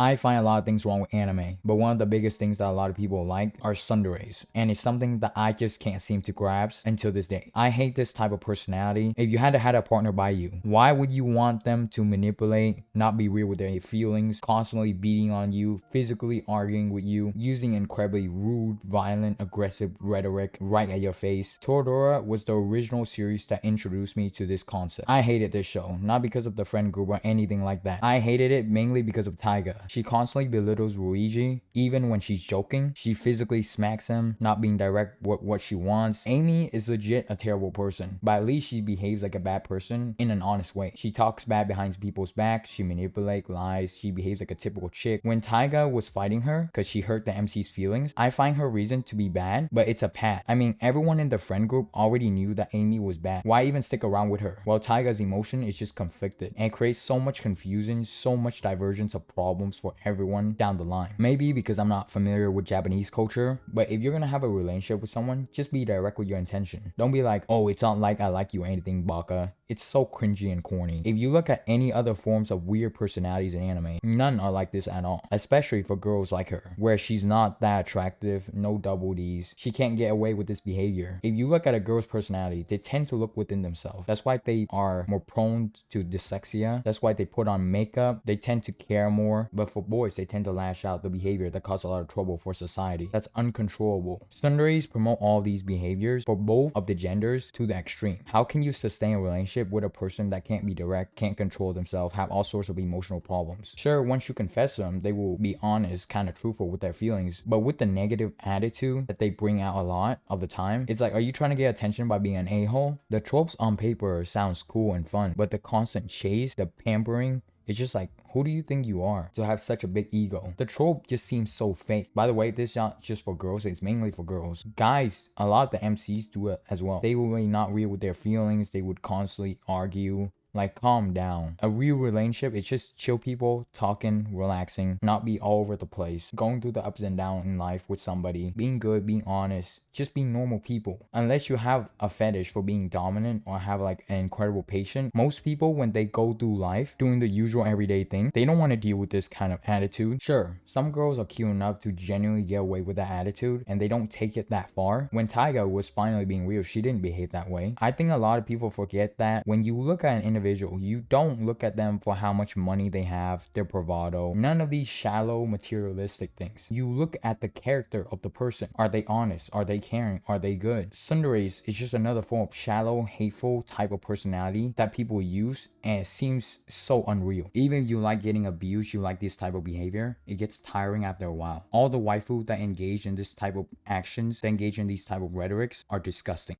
I find a lot of things wrong with anime, but one of the biggest things that a lot of people like are tsunderes, and it's something that I just can't seem to grasp until this day. I hate this type of personality. If you had to have a partner by you, why would you want them to manipulate, not be real with their feelings, constantly beating on you, physically arguing with you, using incredibly rude, violent, aggressive rhetoric right at your face? Toradora was the original series that introduced me to this concept. I hated this show, not because of the friend group or anything like that. I hated it mainly because of Taiga. She constantly belittles Luigi, even when she's joking. She physically smacks him, not being direct with what she wants. Amy is legit a terrible person, but at least she behaves like a bad person in an honest way. She talks bad behind people's back, she manipulates, lies, she behaves like a typical chick. When Taiga was fighting her because she hurt the MC's feelings, I find her reason to be bad, but it's a pat. I mean, everyone in the friend group already knew that Amy was bad. Why even stick around with her? Well, Taiga's emotion is just conflicted, and it creates so much confusion, so much divergence of problems for everyone down the line. Maybe because I'm not familiar with Japanese culture, but if you're gonna have a relationship with someone, just be direct with your intention. Don't be like, oh, it's not like I like you or anything, baka. It's so cringy and corny. If you look at any other forms of weird personalities in anime, none are like this at all, especially for girls like her, where she's not that attractive, no double D's. She can't get away with this behavior. If you look at a girl's personality, they tend to look within themselves. That's why they are more prone to dyslexia. That's why they put on makeup. They tend to care more. But for boys, they tend to lash out the behavior that causes a lot of trouble for society. That's uncontrollable. Tsunderes promote all these behaviors for both of the genders to the extreme. How can you sustain a relationship with a person that can't be direct, can't control themselves, have all sorts of emotional problems? Sure, once you confess them, they will be honest, kind of truthful with their feelings, but with the negative attitude that they bring out a lot of the time, it's like, are you trying to get attention by being an a-hole? The tropes on paper sounds cool and fun, but the constant chase, the pampering, it's just like, who do you think you are to have such a big ego? The trope just seems so fake. By the way, this is not just for girls, it's mainly for girls. Guys, a lot of the MCs do it as well. They will be not real with their feelings. They would constantly argue. Like, calm down. A real relationship is just chill people, talking, relaxing, not be all over the place, going through the ups and downs in life with somebody, being good, being honest, just being normal people. Unless you have a fetish for being dominant or have like an incredible patient, most people, when they go through life doing the usual everyday thing, they don't want to deal with this kind of attitude. Sure, some girls are cute enough to genuinely get away with that attitude and they don't take it that far. When Taiga was finally being real, she didn't behave that way. I think a lot of people forget that when you look at an individual, you don't look at them for how much money they have, their bravado, none of these shallow materialistic things. You look at the character of the person. Are they honest? Are they caring? Are they good? Tsunderes is just another form of shallow, hateful type of personality that people use, and it seems so unreal. Even if you like getting abused, you like this type of behavior, it gets tiring after a while. All the waifu that engage in this type of actions, that engage in these type of rhetorics, are disgusting.